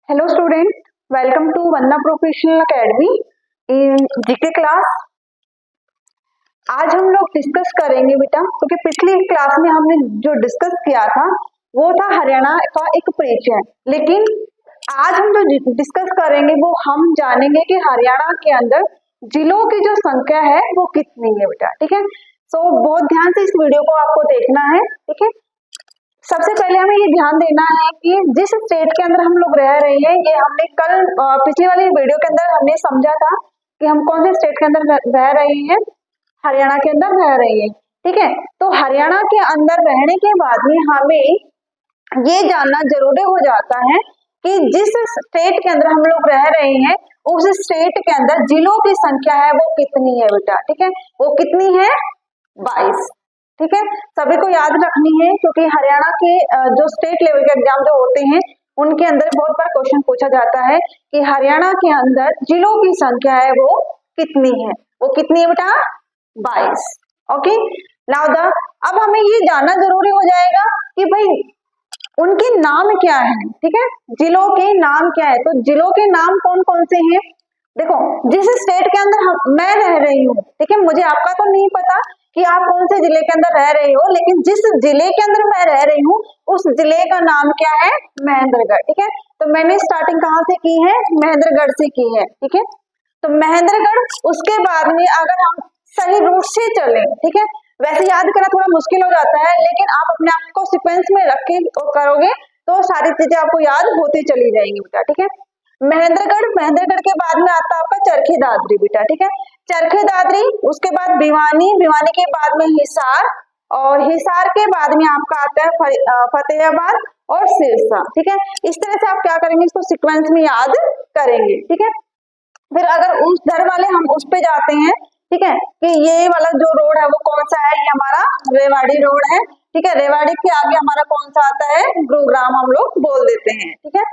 Hello student, welcome to Vandana professional academy in GK class. आज हम लोग डिस्कस करेंगे बेटा, क्योंकि पिछली क्लास में हमने जो डिस्कस किया था वो था हरियाणा का एक परिचय, लेकिन आज हम जो डिस्कस करेंगे वो हम जानेंगे कि हरियाणा के अंदर जिलों की जो संख्या है वो कितनी है बेटा। ठीक है, सो बहुत ध्यान से इस वीडियो को आपको देखना है। ठीक है, सबसे पहले हमें ये ध्यान देना है कि जिस स्टेट के अंदर हम लोग रह रहे हैं, ये हमने कल पिछली वाली वीडियो के अंदर हमने समझा था कि हम कौन से स्टेट के अंदर रह रहे हैं, हरियाणा के अंदर रह रहे हैं। ठीक है, तो हरियाणा के अंदर रहने के बाद में हमें ये जानना जरूरी हो जाता है कि जिस स्टेट के अंदर हम लोग रह रहे हैं उस स्टेट के अंदर जिलों की संख्या है वो कितनी है बेटा। ठीक है, वो कितनी है? 22। ठीक है, सभी को याद रखनी है, क्योंकि हरियाणा के जो स्टेट लेवल के एग्जाम जो होते हैं उनके अंदर बहुत बार क्वेश्चन पूछा जाता है कि हरियाणा के अंदर जिलों की संख्या है वो कितनी है। वो कितनी है बेटा? 22। ओके, नाउ द अब हमें ये जानना जरूरी हो जाएगा कि भाई उनके नाम क्या है। ठीक है, जिलों के नाम क्या है, तो जिलों के नाम कौन कौन से हैं? देखो, जिस स्टेट के अंदर मैं रह रही हूँ, ठीक है, मुझे आपका तो नहीं पता कि आप कौन से जिले के अंदर रह रहे हो, लेकिन जिस जिले के अंदर मैं रह रही हूँ उस जिले का नाम क्या है? महेंद्रगढ़। ठीक है, तो मैंने स्टार्टिंग कहाँ से की है? महेंद्रगढ़ से की है। ठीक है, तो महेंद्रगढ़, उसके बाद में अगर हम सही रूट से चले, ठीक है, वैसे याद करना थोड़ा मुश्किल हो जाता है, लेकिन आप अपने आप को सीक्वेंस में रख के करोगे तो सारी चीजें आपको याद होती चली जाएंगी बेटा। ठीक है, महेंद्रगढ़ के बाद में आता है आपका चरखी दादरी बेटा। ठीक है, चरखी दादरी, उसके बाद भिवानी, भिवानी के बाद में हिसार, और हिसार के बाद में आपका आता है फतेहाबाद और सिरसा। ठीक है, इस तरह से आप क्या करेंगे, इसको सीक्वेंस में याद करेंगे। ठीक है, फिर अगर उस घर वाले हम उस पे जाते हैं, ठीक है, कि ये वाला जो रोड है वो कौन सा है? ये हमारा रेवाड़ी रोड है। ठीक है, रेवाड़ी के आगे हमारा कौन सा आता है? गुरुग्राम हम लोग बोल देते हैं। ठीक है,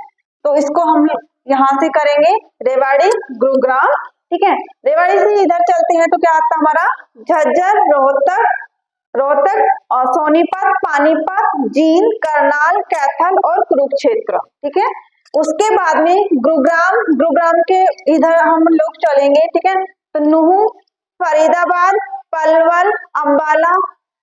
तो इसको हम यहाँ से करेंगे रेवाड़ी, गुरुग्राम। ठीक है, रेवाड़ी से इधर चलते हैं तो क्या आता है हमारा? झज्जर, रोहतक और सोनीपत, पानीपत, जींद, करनाल, कैथल और कुरुक्षेत्र। ठीक है, उसके बाद में गुरुग्राम के इधर हम लोग चलेंगे। ठीक है, तो नूहू, फरीदाबाद, पलवल, अंबाला,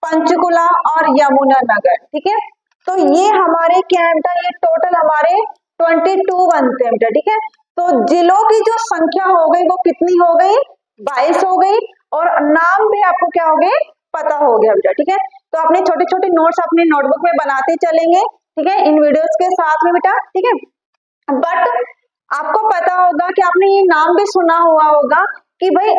पंचकुला और यमुनानगर। ठीक है, तो ये हमारे क्या है बेटा? ये टोटल हमारे 22 बनते हैं बेटा। ठीक है, तो जिलों की जो संख्या हो गई वो कितनी हो गई? 22 हो गई, और नाम भी आपको क्या हो गए? पता हो गया बेटा। ठीक है, तो अपने छोटे छोटे नोट्स अपने नोटबुक में बनाते चलेंगे। ठीक है, इन वीडियोस के साथ में बेटा। ठीक है, बट आपको पता होगा कि आपने ये नाम भी सुना हुआ होगा कि भाई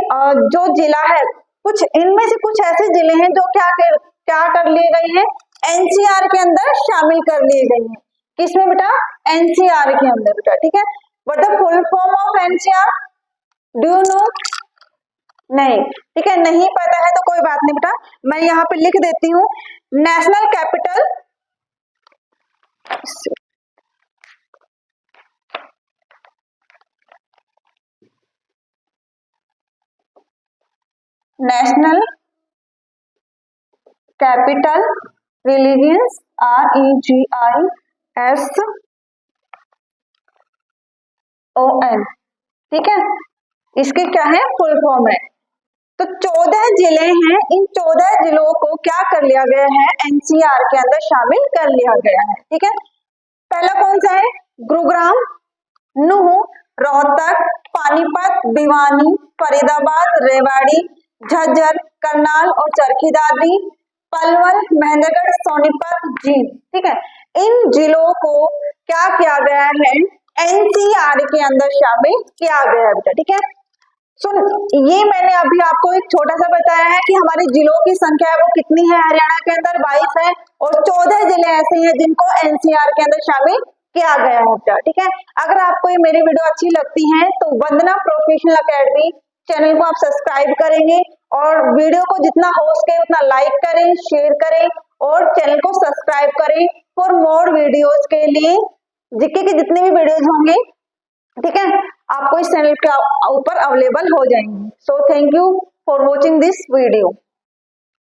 जो जिला है, कुछ इनमें से कुछ ऐसे जिले हैं जो क्या कर लिए गए हैं? एनसीआर के अंदर शामिल कर लिए गए हैं। किसमें बेटा? एनसीआर के अंदर बेटा। ठीक है, what the full form of NCR? Do you know? नहीं। ठीक है, नहीं पता है तो कोई बात नहीं बेटा, मैं यहाँ पे लिख देती हूँ। National capital religions, REGISON। ठीक है, इसके क्या है? फुल फॉर्म है। तो 14 जिले हैं, इन 14 जिलों को क्या कर लिया गया है? एनसीआर के अंदर शामिल कर लिया गया है। ठीक है, पहला कौन सा है? गुरुग्राम, नूहू, रोहतक, पानीपत, भिवानी, फरीदाबाद, रेवाड़ी, झज्जर, करनाल और चरखी दादरी, पलवल, महेंद्रगढ़, सोनीपत, जींद। ठीक है, इन जिलों को क्या किया गया है? एनसीआर के अंदर शामिल किया गया है बेटा। ठीक है, सुन, ये मैंने अभी आपको एक छोटा सा बताया है कि हमारे जिलों की संख्या है वो कितनी है? हरियाणा के अंदर 22 है, और 14 जिले ऐसे हैं जिनको एनसीआर के अंदर शामिल किया गया है बेटा। ठीक है, अगर आपको ये मेरी वीडियो अच्छी लगती है तो वंदना प्रोफेशनल एकेडमी चैनल को आप सब्सक्राइब करेंगे, और वीडियो को जितना हो सके उतना लाइक करें, शेयर करें, और चैनल को सब्सक्राइब करें फॉर मोर वीडियोज के लिए। जीके के जितने भी वीडियोज होंगे, ठीक है, आपको इस चैनल के ऊपर अवेलेबल हो जाएंगे। So thank you for watching this video.